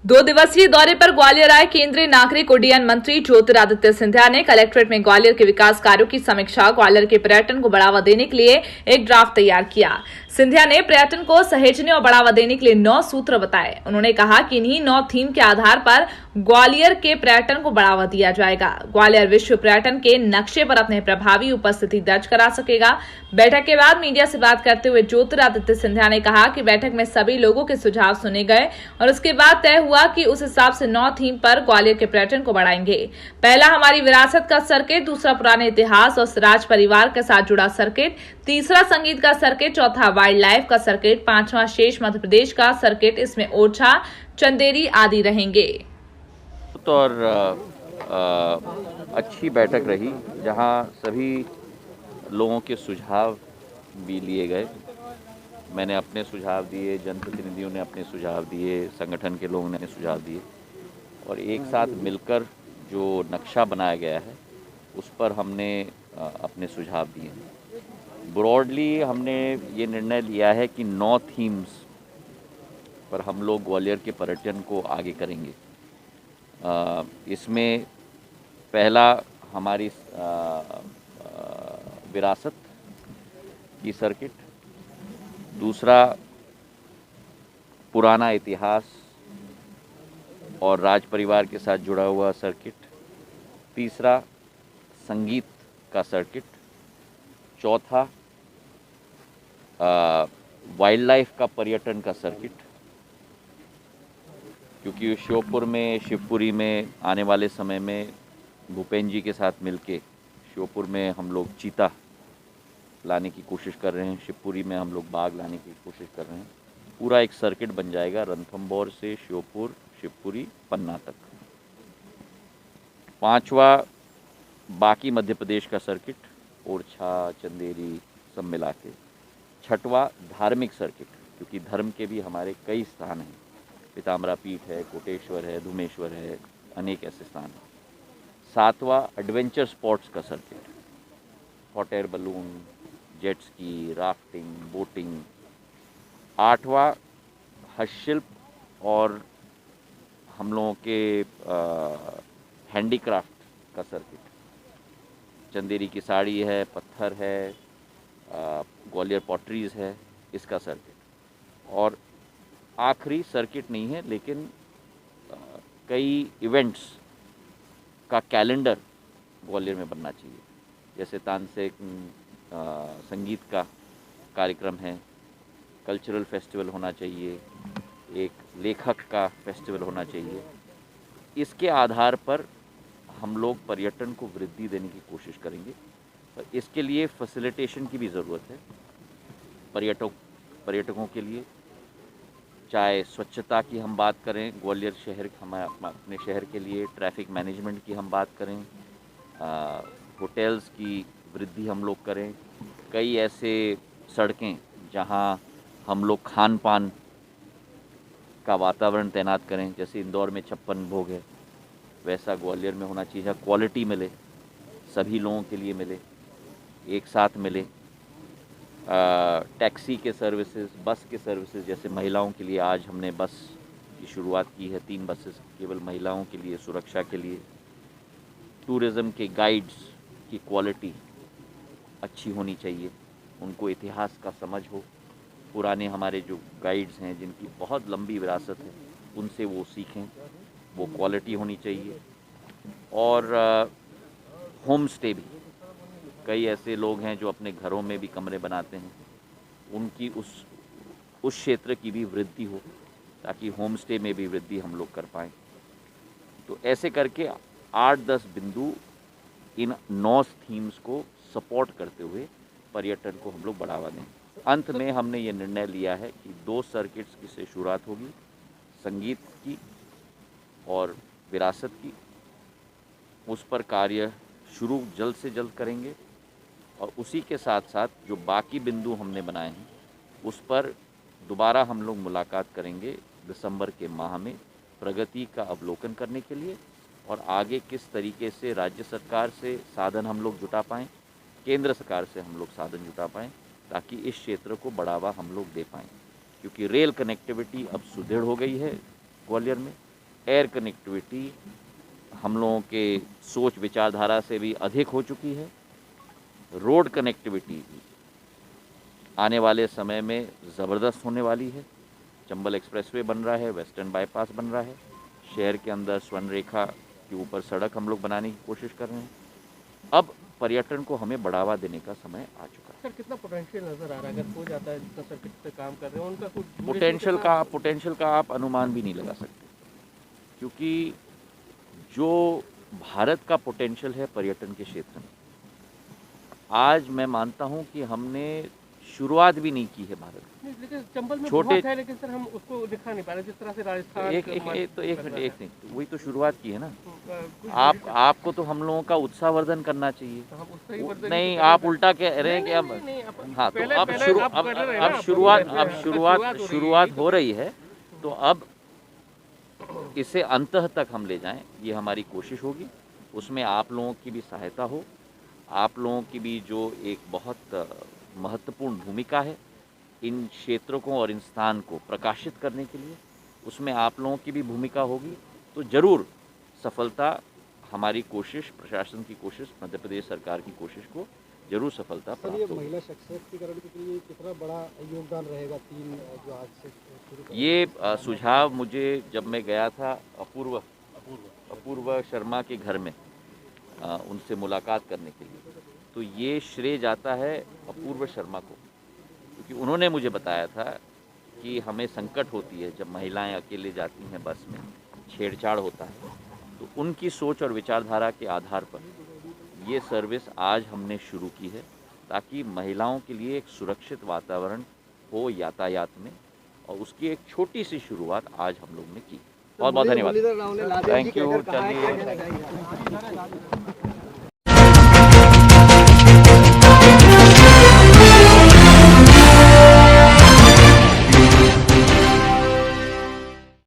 2 दिवसीय दौरे पर ग्वालियर आए केंद्रीय नागरिक उड्डयन मंत्री ज्योतिरादित्य सिंधिया ने कलेक्ट्रेट में ग्वालियर के विकास कार्यों की समीक्षा, ग्वालियर के पर्यटन को बढ़ावा देने के लिए एक ड्राफ्ट तैयार किया। सिंधिया ने पर्यटन को सहेजने और बढ़ावा देने के लिए 9 सूत्र बताए। उन्होंने कहा कि इन्हीं 9 थीम के आधार पर ग्वालियर के पर्यटन को बढ़ावा दिया जाएगा। ग्वालियर विश्व पर्यटन के नक्शे पर अपने प्रभावी उपस्थिति दर्ज करा सकेगा। बैठक के बाद मीडिया से बात करते हुए ज्योतिरादित्य सिंधिया ने कहा कि बैठक में सभी लोगों के सुझाव सुने गए और उसके बाद तय हुआ कि उस हिसाब से 9 थीम पर ग्वालियर के पर्यटन को बढ़ाएंगे। पहला हमारी विरासत का सर्किट, दूसरा पुराने इतिहास और राज परिवार के साथ जुड़ा सर्किट, तीसरा संगीत का सर्किट, चौथा वाइल्ड लाइफ का सर्किट, पांचवा शेष मध्य प्रदेश का सर्किट, इसमें ओरछा, चंदेरी आदि रहेंगे। और अच्छी बैठक रही जहां सभी लोगों के सुझाव भी लिए गए। मैंने अपने सुझाव दिए, जनप्रतिनिधियों ने अपने सुझाव दिए, संगठन के लोगों ने सुझाव दिए और एक साथ मिलकर जो नक्शा बनाया गया है उस पर हमने अपने सुझाव दिए। ब्रॉडली हमने ये निर्णय लिया है कि 9 थीम्स पर हम लोग ग्वालियर के पर्यटन को आगे करेंगे। इसमें पहला हमारी विरासत की सर्किट, दूसरा पुराना इतिहास और राज परिवार के साथ जुड़ा हुआ सर्किट, तीसरा संगीत का सर्किट, चौथा वाइल्ड लाइफ का पर्यटन का सर्किट, क्योंकि श्योपुर में, शिवपुरी में आने वाले समय में भूपेंद्र जी के साथ मिलके श्योपुर में हम लोग चीता लाने की कोशिश कर रहे हैं, शिवपुरी में हम लोग बाघ लाने की कोशिश कर रहे हैं। पूरा एक सर्किट बन जाएगा रणथंभौर से श्योपुर, शिवपुरी, पन्ना तक। पांचवा बाकी मध्य प्रदेश का सर्किट, ओरछा, चंदेरी सब मिला के। छठवा धार्मिक सर्किट, क्योंकि धर्म के भी हमारे कई स्थान हैं, पीताम्बरा पीठ है, कोटेश्वर है, धूमेश्वर है, अनेक ऐसे स्थान हैं। सातवां एडवेंचर स्पॉट्स का circuit, hot air balloon, jet ski, rafting, boating. आठवां हस्तशिल्प और हम लोगों के हैंडीक्राफ्ट का सर्किट, चंदेरी की साड़ी है, पत्थर है, ग्वालियर पॉटरीज है, इसका सर्किट। और आखिरी सर्किट नहीं है लेकिन कई इवेंट्स का कैलेंडर ग्वालियर में बनना चाहिए। जैसे तानसेन संगीत का कार्यक्रम है, कल्चरल फेस्टिवल होना चाहिए, एक लेखक का फेस्टिवल होना चाहिए। इसके आधार पर हम लोग पर्यटन को वृद्धि देने की कोशिश करेंगे और इसके लिए फैसिलिटेशन की भी ज़रूरत है पर्यटकों के लिए। चाहे स्वच्छता की हम बात करें, ग्वालियर शहर हम अपने शहर के लिए ट्रैफिक मैनेजमेंट की हम बात करें, होटल्स की वृद्धि हम लोग करें, कई ऐसे सड़कें जहां हम लोग खान पान का वातावरण तैनात करें। जैसे इंदौर में 56 भोग है, वैसा ग्वालियर में होना चाहिए, जहाँ क्वालिटी मिले, सभी लोगों के लिए मिले, एक साथ मिले। टैक्सी के सर्विसेज, बस के सर्विसेज, जैसे महिलाओं के लिए आज हमने बस की शुरुआत की है, 3 बसेस केवल महिलाओं के लिए, सुरक्षा के लिए। टूरिज़्म के गाइड्स की क्वालिटी अच्छी होनी चाहिए, उनको इतिहास का समझ हो। पुराने हमारे जो गाइड्स हैं जिनकी बहुत लंबी विरासत है, उनसे वो सीखें, वो क्वालिटी होनी चाहिए। और होम स्टे भी, कई ऐसे लोग हैं जो अपने घरों में भी कमरे बनाते हैं, उनकी उस क्षेत्र की भी वृद्धि हो, ताकि होम स्टे में भी वृद्धि हम लोग कर पाएँ। तो ऐसे करके 8-10 बिंदु इन 9 थीम्स को सपोर्ट करते हुए पर्यटन को हम लोग बढ़ावा दें। अंत में हमने ये निर्णय लिया है कि 2 सर्किट्स की से शुरुआत होगी, संगीत की और विरासत की। उस पर कार्य शुरू जल्द से जल्द करेंगे और उसी के साथ साथ जो बाकी बिंदु हमने बनाए हैं उस पर दोबारा हम लोग मुलाकात करेंगे दिसंबर के माह में, प्रगति का अवलोकन करने के लिए और आगे किस तरीके से राज्य सरकार से साधन हम लोग जुटा पाएँ, केंद्र सरकार से हम लोग साधन जुटा पाएँ, ताकि इस क्षेत्र को बढ़ावा हम लोग दे पाएँ। क्योंकि रेल कनेक्टिविटी अब सुदृढ़ हो गई है ग्वालियर में, एयर कनेक्टिविटी हम लोगों के सोच विचारधारा से भी अधिक हो चुकी है। रोड कनेक्टिविटी भी आने वाले समय में ज़बरदस्त होने वाली है। चंबल एक्सप्रेसवे बन रहा है, वेस्टर्न बाईपास बन रहा है, शहर के अंदर स्वर्ण रेखा के ऊपर सड़क हम लोग बनाने की कोशिश कर रहे हैं। अब पर्यटन को हमें बढ़ावा देने का समय आ चुका है। सर कितना पोटेंशियल नजर आ रहा है अगर हो जाता है, जितना सर्किट पे काम कर रहे हैं उनका कुछ पोटेंशियल का आप अनुमान भी नहीं लगा सकते, क्योंकि जो भारत का पोटेंशियल है पर्यटन के क्षेत्र में, आज मैं मानता हूं कि हमने शुरुआत भी नहीं की है भारत में। लेकिन चंबल में छोटे- बहुत है, लेकिन सर हम उसको दिखा नहीं पा रहे जिस तरह से राजस्थान एक मिनट, वही तो शुरुआत की है ना। कुछ आपको तो हम लोगों का उत्साहवर्धन करना चाहिए। हम उससे ही वर्धन नहीं, कर आप रहे हैं। उल्टा कह रहे हैं कि अब नहीं, नहीं, हाँ, तो पहले- अब पहले शुरू आप अब कर रहे हैं ना, अब आप शुरुआत बोल रहे हैं, अब शुरुआत हो रही है। शुरुआत हो रही है, तो अब इसे अंतः तक हम ले जाएं, ये हमारी कोशिश होगी। उसमें आप लोगों की भी सहायता हो, आप लोगों की भी जो एक बहुत महत्वपूर्ण भूमिका है इन क्षेत्रों को और इन स्थान को प्रकाशित करने के लिए, उसमें आप लोगों की भी भूमिका होगी। तो ज़रूर सफलता, हमारी कोशिश, प्रशासन की कोशिश, मध्य प्रदेश सरकार की कोशिश को जरूर सफलता सर, प्राप्त ये होगी। महिला सशक्तिकरण के लिए कितना बड़ा योगदान रहेगा? 3 जो आज से शुरू करें? ये सुझाव मुझे जब मैं गया था अपूर्व शर्मा के घर में उनसे मुलाकात करने के लिए, तो ये श्रेय जाता है अपूर्व शर्मा को, क्योंकि उन्होंने मुझे बताया था कि हमें संकट होती है जब महिलाएं अकेले जाती हैं, बस में छेड़छाड़ होता है। तो उनकी सोच और विचारधारा के आधार पर ये सर्विस आज हमने शुरू की है, ताकि महिलाओं के लिए एक सुरक्षित वातावरण हो यातायात में, और उसकी एक छोटी सी शुरुआत आज हम लोग ने की। बहुत बहुत धन्यवाद। मुरलीधर राव ने लादेन जी थैंक यू। कहकर कहा है, क्या चलिए। कहना चाहेंगे?